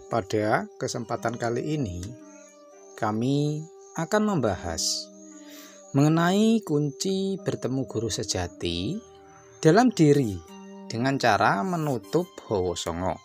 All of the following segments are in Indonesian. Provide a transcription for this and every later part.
Pada kesempatan kali ini, kami akan membahas mengenai kunci bertemu guru sejati dalam diri dengan cara menutup hawa songo.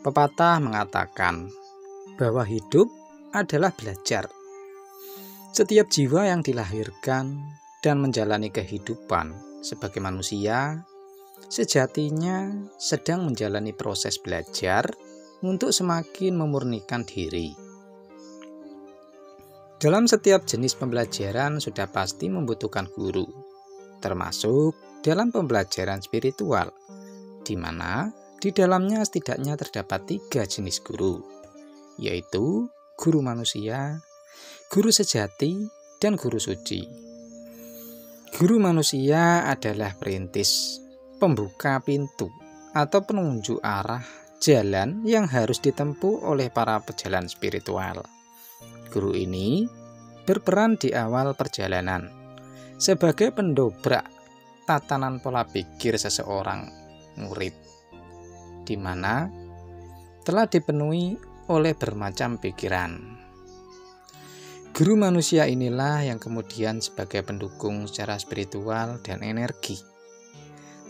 Pepatah mengatakan bahwa hidup adalah belajar. Setiap jiwa yang dilahirkan dan menjalani kehidupan sebagai manusia sejatinya sedang menjalani proses belajar untuk semakin memurnikan diri. Dalam setiap jenis pembelajaran sudah pasti membutuhkan guru, termasuk dalam pembelajaran spiritual, di mana di dalamnya setidaknya terdapat 3 jenis guru, yaitu guru manusia, guru sejati, dan guru suci. Guru manusia adalah perintis, pembuka pintu, atau penunjuk arah jalan yang harus ditempuh oleh para pejalan spiritual. Guru ini berperan di awal perjalanan sebagai pendobrak tatanan pola pikir seseorang murid, di mana telah dipenuhi oleh bermacam pikiran. Guru manusia inilah yang kemudian sebagai pendukung secara spiritual dan energi,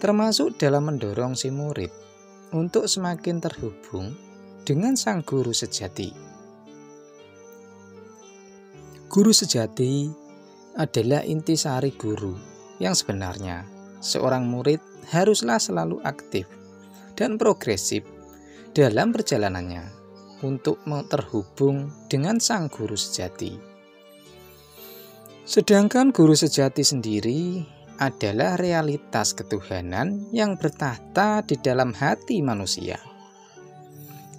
termasuk dalam mendorong si murid untuk semakin terhubung dengan sang guru sejati. Guru sejati adalah intisari guru yang sebenarnya seorang murid haruslah selalu aktif dan progresif dalam perjalanannya untuk terhubung dengan sang guru sejati. Sedangkan guru sejati sendiri adalah realitas ketuhanan yang bertahta di dalam hati manusia.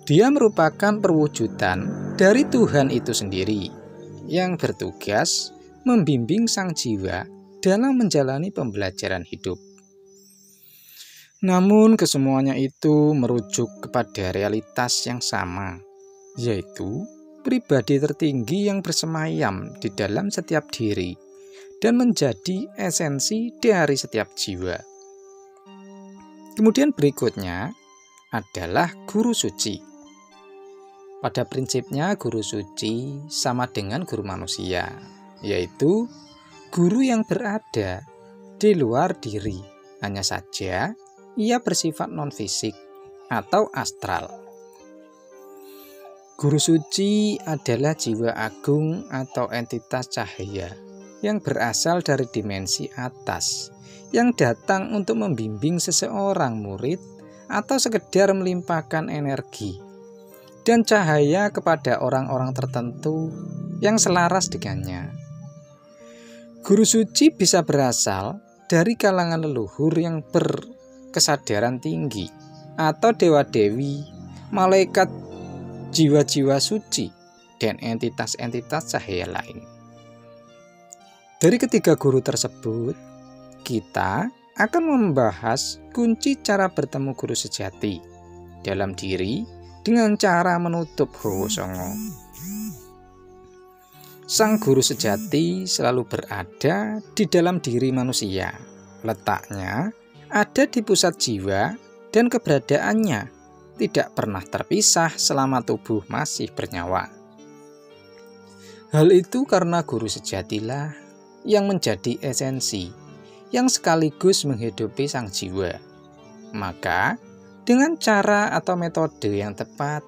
Dia merupakan perwujudan dari Tuhan itu sendiri yang bertugas membimbing sang jiwa dalam menjalani pembelajaran hidup. Namun kesemuanya itu merujuk kepada realitas yang sama, yaitu pribadi tertinggi yang bersemayam di dalam setiap diri dan menjadi esensi dari setiap jiwa. Kemudian berikutnya adalah guru suci. Pada prinsipnya guru suci sama dengan guru manusia, yaitu guru yang berada di luar diri, hanya saja ia bersifat non-fisik atau astral. Guru suci adalah jiwa agung atau entitas cahaya yang berasal dari dimensi atas, yang datang untuk membimbing seseorang murid atau sekedar melimpahkan energi dan cahaya kepada orang-orang tertentu yang selaras dengannya. Guru suci bisa berasal dari kalangan leluhur yang berkesadaran tinggi atau dewa-dewi, malaikat, jiwa-jiwa suci, dan entitas-entitas cahaya lain. Dari ketiga guru tersebut, kita akan membahas kunci cara bertemu guru sejati dalam diri dengan cara menutup hawa songo. Sang guru sejati selalu berada di dalam diri manusia. Letaknya ada di pusat jiwa dan keberadaannya tidak pernah terpisah selama tubuh masih bernyawa. Hal itu karena guru sejatilah yang menjadi esensi yang sekaligus menghidupi sang jiwa. Maka dengan cara atau metode yang tepat,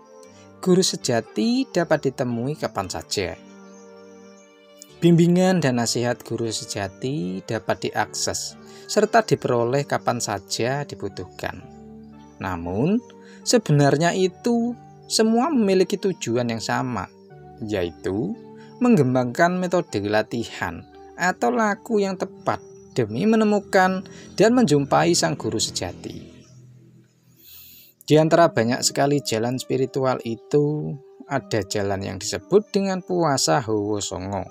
guru sejati dapat ditemui kapan saja. Bimbingan dan nasihat guru sejati dapat diakses serta diperoleh kapan saja dibutuhkan. Namun, sebenarnya itu semua memiliki tujuan yang sama, yaitu mengembangkan metode latihan atau laku yang tepat demi menemukan dan menjumpai sang guru sejati. Di antara banyak sekali jalan spiritual itu, ada jalan yang disebut dengan puasa hawa songo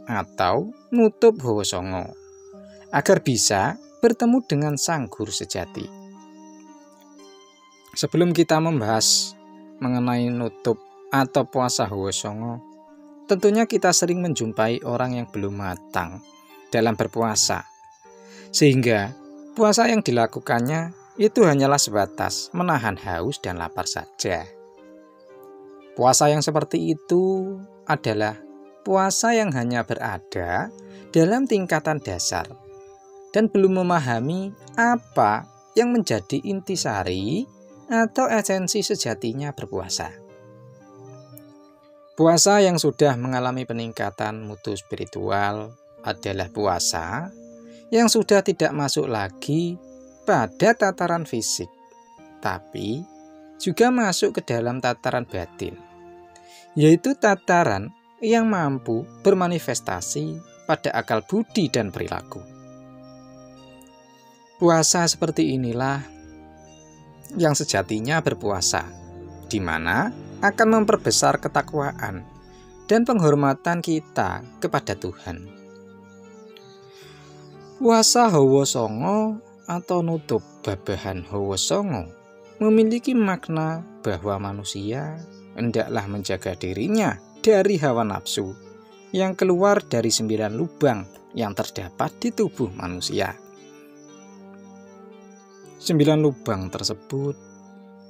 atau nutup hawa songo, agar bisa bertemu dengan sang guru sejati. Sebelum kita membahas mengenai nutup atau puasa hawa songo, tentunya kita sering menjumpai orang yang belum matang dalam berpuasa, sehingga puasa yang dilakukannya itu hanyalah sebatas menahan haus dan lapar saja. Puasa yang seperti itu adalah puasa yang hanya berada dalam tingkatan dasar dan belum memahami apa yang menjadi intisari atau esensi sejatinya berpuasa. Puasa yang sudah mengalami peningkatan mutu spiritual adalah puasa yang sudah tidak masuk lagi pada tataran fisik, tapi juga masuk ke dalam tataran batin, yaitu tataran yang mampu bermanifestasi pada akal budi dan perilaku. Puasa seperti inilah yang sejatinya berpuasa, di mana akan memperbesar ketakwaan dan penghormatan kita kepada Tuhan. Puasa Hawa Songo atau nutup babahan Hawa Songo memiliki makna bahwa manusia hendaklah menjaga dirinya dari hawa nafsu yang keluar dari 9 lubang yang terdapat di tubuh manusia. 9 lubang tersebut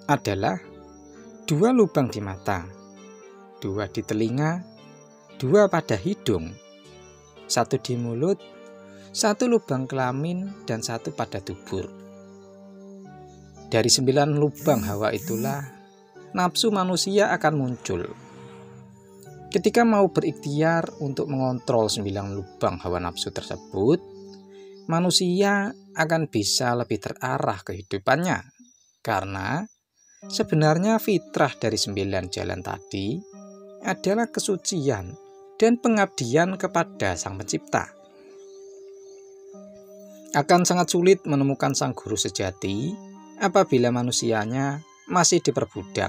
adalah 2 lubang di mata, 2 di telinga, 2 pada hidung, 1 di mulut, 1 lubang kelamin, dan 1 pada dubur. Dari 9 lubang hawa itulah nafsu manusia akan muncul. Ketika mau berikhtiar untuk mengontrol 9 lubang hawa nafsu tersebut, manusia akan bisa lebih terarah kehidupannya. Karena sebenarnya fitrah dari 9 jalan tadi adalah kesucian dan pengabdian kepada Sang Pencipta. Akan sangat sulit menemukan sang guru sejati apabila manusianya masih diperbudak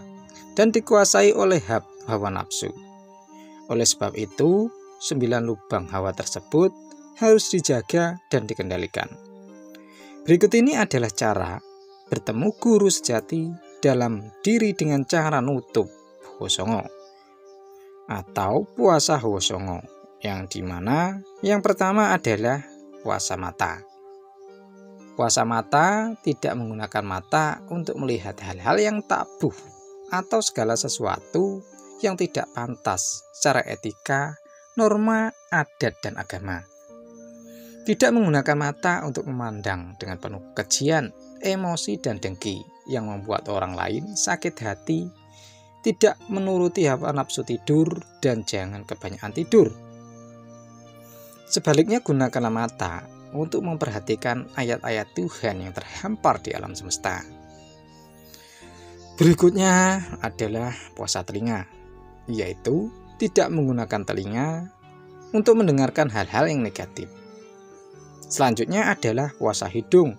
dan dikuasai oleh hawa nafsu. Oleh sebab itu, 9 lubang hawa tersebut harus dijaga dan dikendalikan. Berikut ini adalah cara bertemu guru sejati dalam diri dengan cara nutup Hawa Songo atau puasa Hawa Songo, yang dimana yang pertama adalah puasa mata. Puasa mata tidak menggunakan mata untuk melihat hal-hal yang tabu atau segala sesuatu yang tidak pantas secara etika, norma, adat, dan agama. Tidak menggunakan mata untuk memandang dengan penuh kejian, emosi, dan dengki yang membuat orang lain sakit hati, tidak menuruti hawa nafsu tidur, dan jangan kebanyakan tidur. Sebaliknya, gunakanlah mata untuk memperhatikan ayat-ayat Tuhan yang terhampar di alam semesta. Berikutnya adalah puasa telinga, yaitu tidak menggunakan telinga untuk mendengarkan hal-hal yang negatif. Selanjutnya adalah puasa hidung,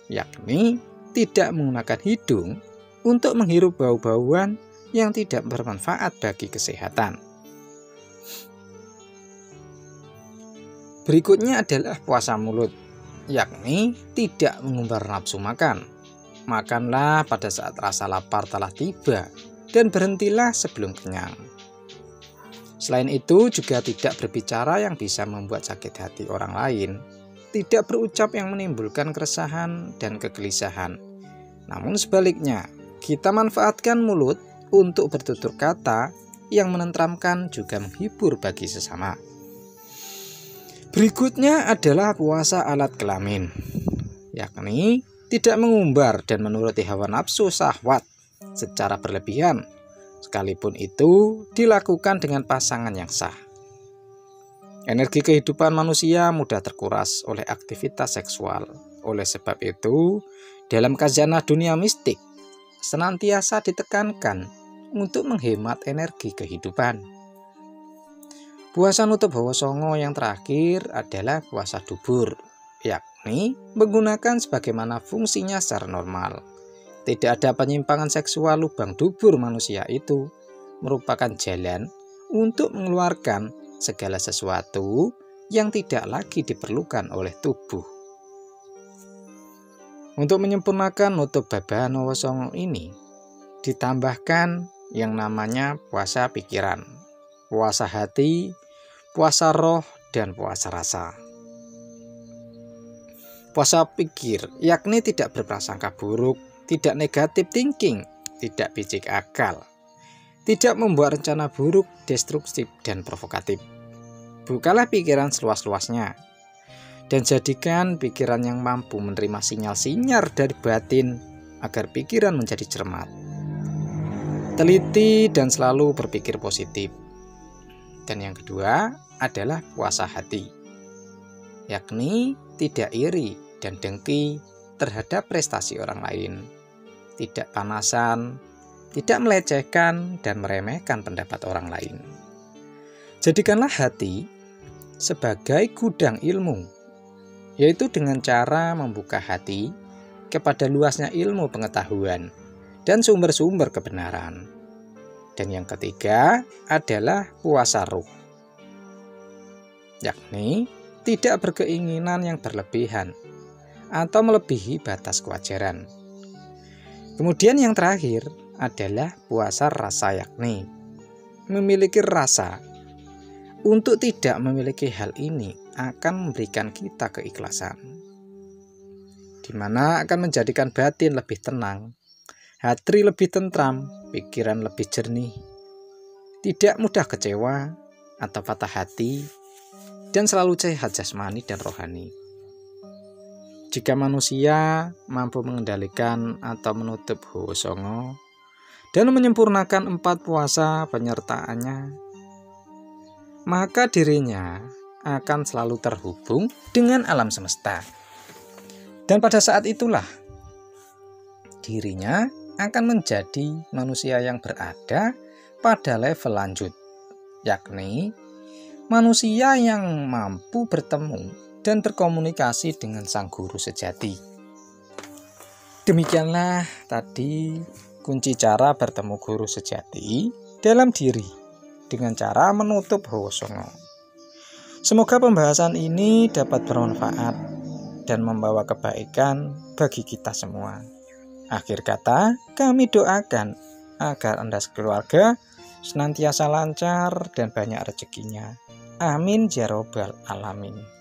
yakni tidak menggunakan hidung untuk menghirup bau-bauan yang tidak bermanfaat bagi kesehatan. Berikutnya adalah puasa mulut, yakni tidak mengumbar nafsu makan. Makanlah pada saat rasa lapar telah tiba dan berhentilah sebelum kenyang. Selain itu juga tidak berbicara yang bisa membuat sakit hati orang lain, tidak berucap yang menimbulkan keresahan dan kegelisahan. Namun sebaliknya, kita manfaatkan mulut untuk bertutur kata yang menenteramkan juga menghibur bagi sesama. Berikutnya adalah puasa alat kelamin, yakni tidak mengumbar dan menuruti hawa nafsu syahwat secara berlebihan, sekalipun itu dilakukan dengan pasangan yang sah. Energi kehidupan manusia mudah terkuras oleh aktivitas seksual. Oleh sebab itu, dalam khazanah dunia mistik senantiasa ditekankan untuk menghemat energi kehidupan. Puasa nutup Hawa Songo yang terakhir adalah puasa dubur, yakni menggunakan sebagaimana fungsinya secara normal. Tidak ada penyimpangan seksual. Lubang dubur manusia itu merupakan jalan untuk mengeluarkan segala sesuatu yang tidak lagi diperlukan oleh tubuh. Untuk menyempurnakan nutup babahan Hawa Songo ini, ditambahkan yang namanya puasa pikiran, puasa hati, puasa roh, dan puasa rasa. Puasa pikir, yakni tidak berprasangka buruk, tidak negatif thinking, tidak picik akal, tidak membuat rencana buruk, destruktif, dan provokatif. Bukalah pikiran seluas-luasnya, dan jadikan pikiran yang mampu menerima sinyal-sinyal dari batin agar pikiran menjadi cermat. Teliti dan selalu berpikir positif. Dan yang kedua adalah puasa hati, yakni tidak iri dan dengki terhadap prestasi orang lain, tidak panasan, tidak melecehkan dan meremehkan pendapat orang lain. Jadikanlah hati sebagai gudang ilmu, yaitu dengan cara membuka hati kepada luasnya ilmu pengetahuan dan sumber-sumber kebenaran. Dan yang ketiga adalah puasa ruh, yakni tidak berkeinginan yang berlebihan atau melebihi batas kewajaran. Kemudian yang terakhir adalah puasa rasa, yakni memiliki rasa. Untuk tidak memiliki hal ini akan memberikan kita keikhlasan, di mana akan menjadikan batin lebih tenang, hati lebih tentram, pikiran lebih jernih, tidak mudah kecewa atau patah hati, dan selalu sehat jasmani dan rohani. Jika manusia mampu mengendalikan atau menutup hawa songo dan menyempurnakan 4 puasa penyertaannya, maka dirinya akan selalu terhubung dengan alam semesta. Dan pada saat itulah dirinya akan menjadi manusia yang berada pada level lanjut, yakni manusia yang mampu bertemu dan berkomunikasi dengan sang guru sejati. Demikianlah tadi kunci cara bertemu guru sejati dalam diri dengan cara menutup hawa songo. Semoga pembahasan ini dapat bermanfaat dan membawa kebaikan bagi kita semua. Akhir kata, kami doakan agar Anda sekeluarga senantiasa lancar dan banyak rezekinya. Amin ya robbal alamin.